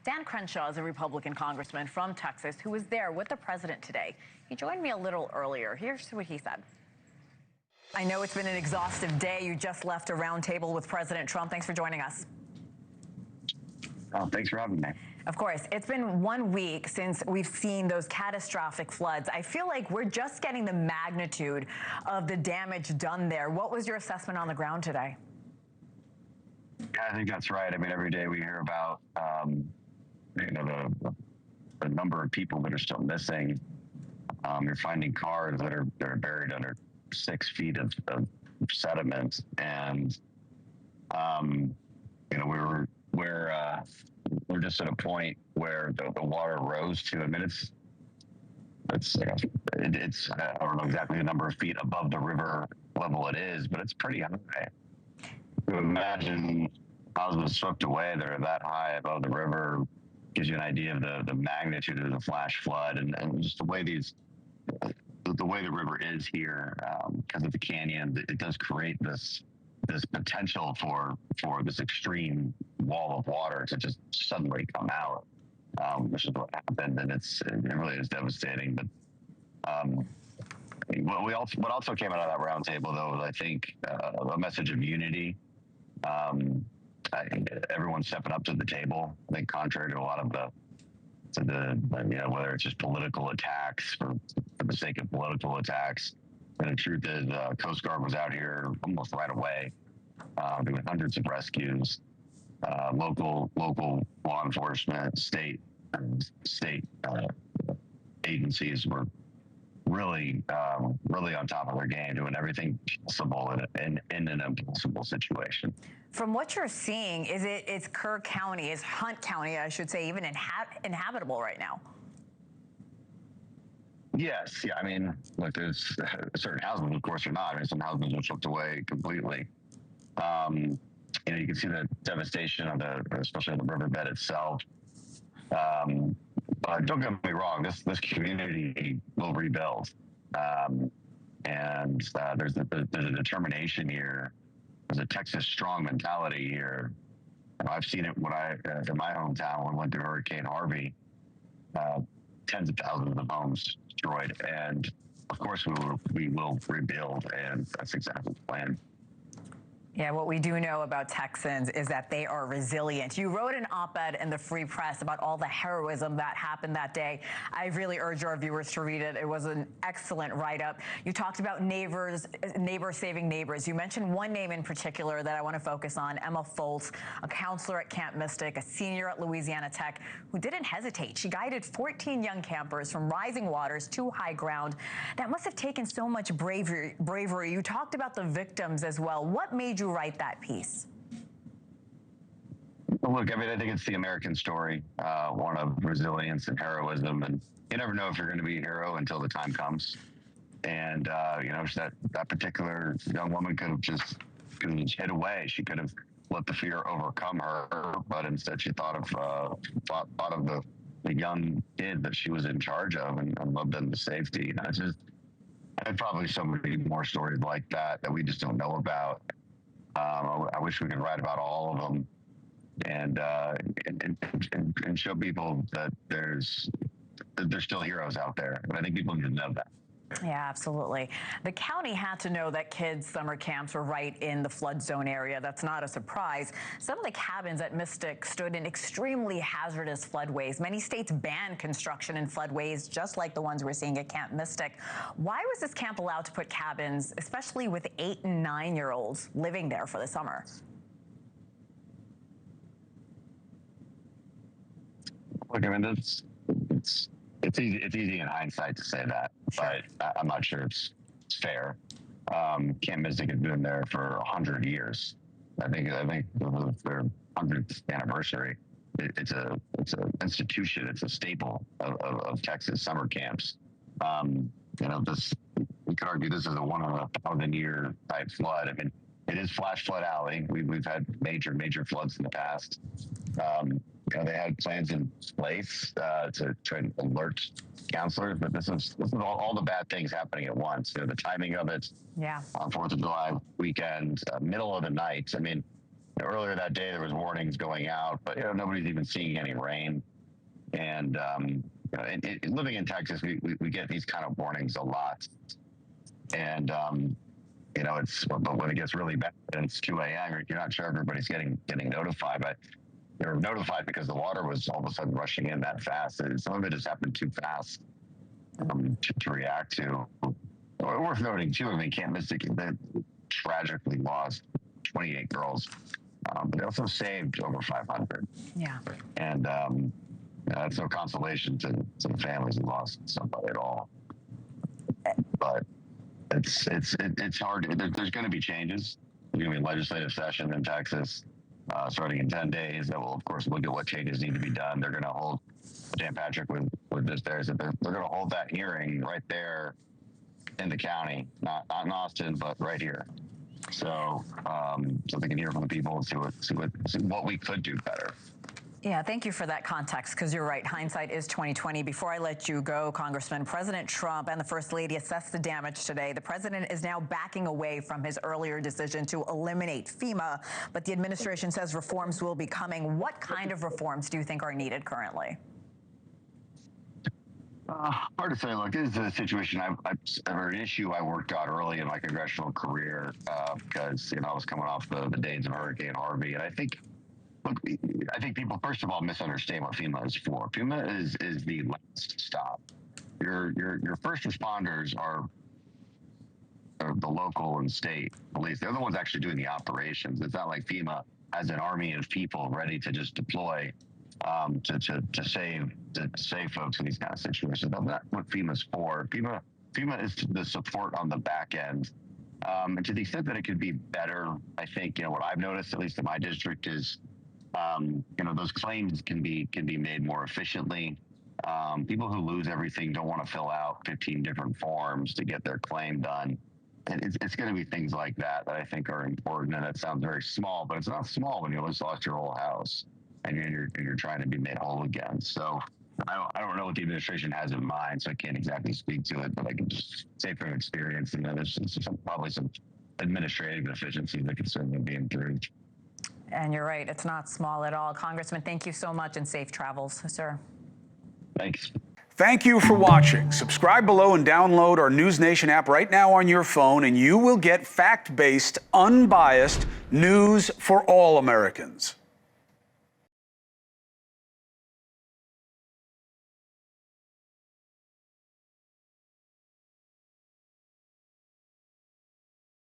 Dan Crenshaw is a Republican congressman from Texas who was there with the president today. He joined me a little earlier. Here's what he said. I know it's been an exhaustive day. You just left a roundtable with President Trump. Thanks for joining us. Oh, thanks for having me. Of course, it's been 1 week since we've seen those catastrophic floods. I feel like we're just getting the magnitude of the damage done there. What was your assessment on the ground today? Yeah, I think that's right. I mean, every day we hear about, the number of people that are still missing. You're finding cars that are buried under 6 feet of sediment, and we're just at a point where the water rose to. I mean, it's I don't know exactly the number of feet above the river level it is, but it's pretty high. To imagine houses swept away that are that high above the river gives you an idea of the magnitude of the flash flood and just the way the river is here because of the canyon. It does create this potential for this extreme wall of water to just suddenly come out, which is what happened, and it really is devastating. But what also came out of that roundtable, though, was I think a message of unity. Everyone's stepping up to the table. I think contrary to a lot of whether it's just political attacks for the sake of political attacks. And the truth is, Coast Guard was out here almost right away, doing hundreds of rescues. Local law enforcement, state agencies were really on top of their game, doing everything possible in an impossible situation. From what you're seeing, it's Kerr County, is Hunt County, I should say, even inhabitable right now? Yes, yeah. I mean, look, there's certain houses, of course, are not. I mean, some houses are swept away completely. You can see the devastation especially on the riverbed itself. But don't get me wrong, this community will rebuild, and there's a determination here. There's a Texas strong mentality here. I've seen it when in my hometown when we went through Hurricane Harvey. Tens of thousands of homes destroyed, and of course we will rebuild, and that's exactly the plan. Yeah, what we do know about Texans is that they are resilient. You wrote an op-ed in the Free Press about all the heroism that happened that day. I really urge our viewers to read it. It was an excellent write-up. You talked about neighbors saving neighbors. You mentioned one name in particular that I want to focus on, Emma Foltz, a counselor at Camp Mystic, a senior at Louisiana Tech, who didn't hesitate. She guided 14 young campers from rising waters to high ground. That must have taken so much bravery. You talked about the victims as well. What made you write that piece? Well, look, I mean, I think it's the American story, one of resilience and heroism, and you never know if you're going to be a hero until the time comes. And that particular young woman could have just hid away. She could have let the fear overcome her, but instead she thought of the young kid that she was in charge of and loved them to safety. And probably so many more stories like that we just don't know about. I wish we could write about all of them and show people that there's still heroes out there. And I think people need to know that. Yeah, absolutely. The county had to know that kids' summer camps were right in the flood zone area. That's not a surprise. Some of the cabins at Mystic stood in extremely hazardous floodways. Many states ban construction in floodways, just like the ones we're seeing at Camp Mystic. Why was this camp allowed to put cabins, especially with 8- and 9-year-olds living there for the summer? Look, I mean, it's easy in hindsight to say that, sure, but I'm not sure it's fair. Camp Mystic has been there for 100 years. I think their 100th anniversary. It's an institution. It's a staple of Texas summer camps. We could argue this is a 1 in 1,000 year type flood. I mean, it is flash flood alley. We've had major floods in the past. They had plans in place to try to alert counselors, but this is all the bad things happening at once. The timing of it, 4th of July weekend, middle of the night. I mean, earlier that day there was warnings going out, but nobody's even seeing any rain. And living in Texas, we get these kind of warnings a lot. And but when it gets really bad and it's 2 a.m., you're not sure everybody's getting notified, but they were notified because the water was all of a sudden rushing in that fast. And some of it just happened too fast to react to. Worth noting too, I mean, Camp Mystic that tragically lost 28 girls, but they also saved over 500. Yeah. And that's no consolation to the families who lost somebody at all. But it's hard. There's going to be changes. There's going to be a legislative session in Texas starting in 10 days that will, of course, look at what changes need to be done. They're going to hold, Dan Patrick with this there, is that they're going to hold that hearing right there in the county, not in Austin, but right here. So they can hear from the people and see what we could do better. Yeah, thank you for that context, because you're right. Hindsight is 2020. Before I let you go, Congressman, President Trump and the First Lady assessed the damage today. The president is now backing away from his earlier decision to eliminate FEMA, but the administration says reforms will be coming. What kind of reforms do you think are needed currently? Hard to say. Look, this is a situation or an issue I worked out early in my congressional career because I was coming off the days of Hurricane Harvey, and I think people first of all misunderstand what FEMA is for. FEMA is the last stop. Your first responders are the local and state police. They're the ones actually doing the operations. It's not like FEMA has an army of people ready to just deploy to save folks in these kind of situations. That's not what FEMA's for. FEMA is the support on the back end. And to the extent that it could be better, I think what I've noticed, at least in my district, is those claims can be made more efficiently. People who lose everything don't want to fill out 15 different forms to get their claim done. And it's going to be things like that I think are important. And that sounds very small, but it's not small when you just lost your whole house and you're trying to be made whole again. So I don't know what the administration has in mind, so I can't exactly speak to it, but I can just say from experience, there's probably some administrative efficiency that could certainly be improved. And you're right, it's not small at all. Congressman, thank you so much, and safe travels, sir. Thanks. Thank you for watching. Subscribe below and download our NewsNation app right now on your phone, and you will get fact-based, unbiased news for all Americans.